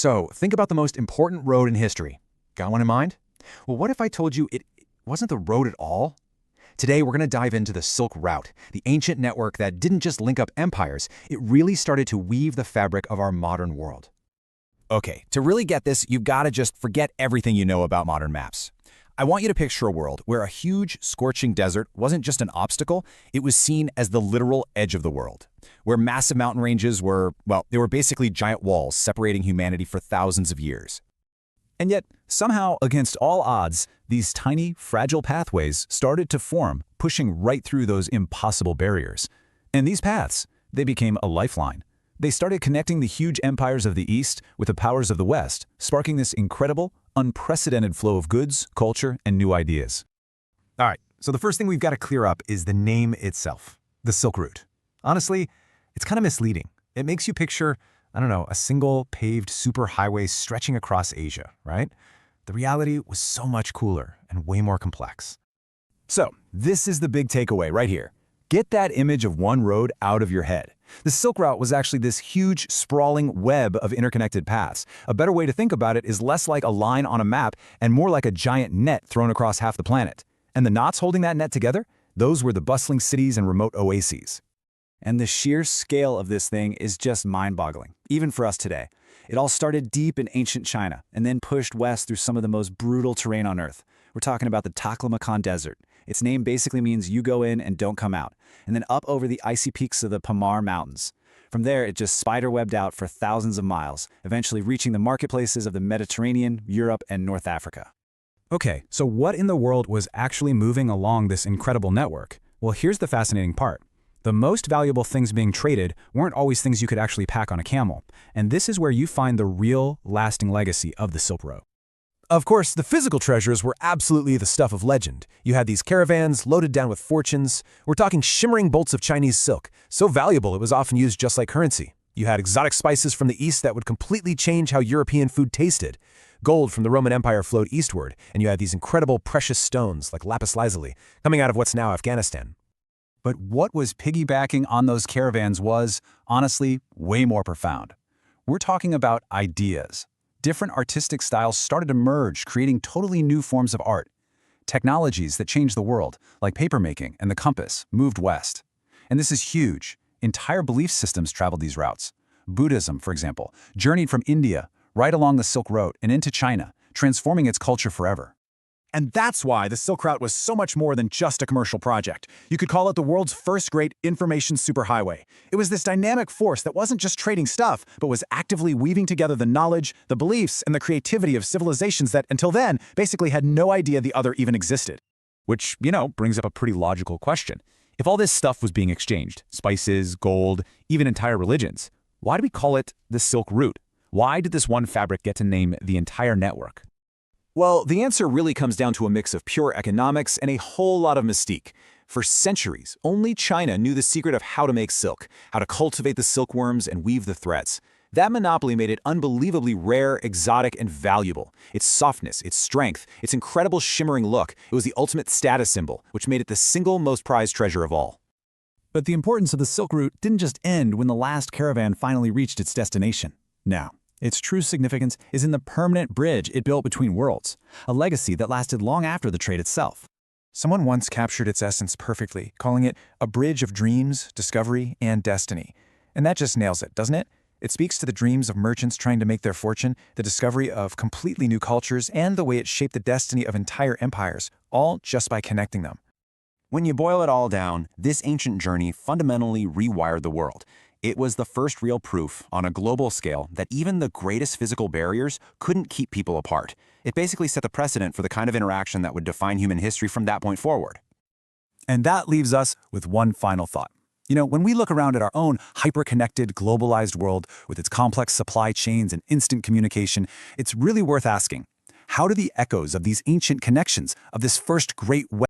So, think about the most important road in history. Got one in mind? Well, what if I told you it wasn't the road at all? Today, we're going to dive into the Silk Route, the ancient network that didn't just link up empires, it really started to weave the fabric of our modern world. Okay, to really get this, you've got to just forget everything you know about modern maps. I want you to picture a world where a huge, scorching desert wasn't just an obstacle, it was seen as the literal edge of the world. Where massive mountain ranges were, well, they were basically giant walls separating humanity for thousands of years. And yet, somehow, against all odds, these tiny, fragile pathways started to form, pushing right through those impossible barriers. And these paths, they became a lifeline. They started connecting the huge empires of the East with the powers of the West, sparking this incredible, unprecedented flow of goods, culture, and new ideas. All right, so the first thing we've got to clear up is the name itself, the Silk Route. Honestly, it's kind of misleading. It makes you picture, I don't know, a single paved superhighway stretching across Asia, right? The reality was so much cooler and way more complex. So, this is the big takeaway right here. Get that image of one road out of your head. The Silk Route was actually this huge, sprawling web of interconnected paths. A better way to think about it is less like a line on a map and more like a giant net thrown across half the planet. And the knots holding that net together? Those were the bustling cities and remote oases. And the sheer scale of this thing is just mind-boggling, even for us today. It all started deep in ancient China and then pushed west through some of the most brutal terrain on Earth. We're talking about the Taklamakan Desert. Its name basically means you go in and don't come out, and then up over the icy peaks of the Pamar Mountains. From there, it just spider-webbed out for thousands of miles, eventually reaching the marketplaces of the Mediterranean, Europe, and North Africa. Okay, so what in the world was actually moving along this incredible network? Well, here's the fascinating part. The most valuable things being traded weren't always things you could actually pack on a camel, and this is where you find the real, lasting legacy of the Silk Road. Of course, the physical treasures were absolutely the stuff of legend. You had these caravans loaded down with fortunes. We're talking shimmering bolts of Chinese silk, so valuable it was often used just like currency. You had exotic spices from the east that would completely change how European food tasted. Gold from the Roman Empire flowed eastward, and you had these incredible precious stones like lapis lazuli coming out of what's now Afghanistan. But what was piggybacking on those caravans was, honestly, way more profound. We're talking about ideas. Different artistic styles started to merge, creating totally new forms of art. Technologies that changed the world, like papermaking and the compass, moved west. And this is huge. Entire belief systems traveled these routes. Buddhism, for example, journeyed from India right along the Silk Road and into China, transforming its culture forever. And that's why the Silk Route was so much more than just a commercial project. You could call it the world's first great information superhighway. It was this dynamic force that wasn't just trading stuff, but was actively weaving together the knowledge, the beliefs, and the creativity of civilizations that, until then, basically had no idea the other even existed. Which, brings up a pretty logical question. If all this stuff was being exchanged, spices, gold, even entire religions, why do we call it the Silk Route? Why did this one fabric get to name the entire network? Well, the answer really comes down to a mix of pure economics and a whole lot of mystique. For centuries, only China knew the secret of how to make silk, how to cultivate the silkworms and weave the threads. That monopoly made it unbelievably rare, exotic, and valuable. Its softness, its strength, its incredible shimmering look, it was the ultimate status symbol, which made it the single most prized treasure of all. But the importance of the Silk Route didn't just end when the last caravan finally reached its destination. No. Its true significance is in the permanent bridge it built between worlds, a legacy that lasted long after the trade itself. Someone once captured its essence perfectly, calling it a bridge of dreams, discovery, and destiny. And that just nails it, doesn't it? It speaks to the dreams of merchants trying to make their fortune, the discovery of completely new cultures, and the way it shaped the destiny of entire empires, all just by connecting them. When you boil it all down, this ancient journey fundamentally rewired the world. It was the first real proof, on a global scale, that even the greatest physical barriers couldn't keep people apart. It basically set the precedent for the kind of interaction that would define human history from that point forward. And that leaves us with one final thought. When we look around at our own hyper-connected, globalized world with its complex supply chains and instant communication, it's really worth asking, how do the echoes of these ancient connections, of this first great web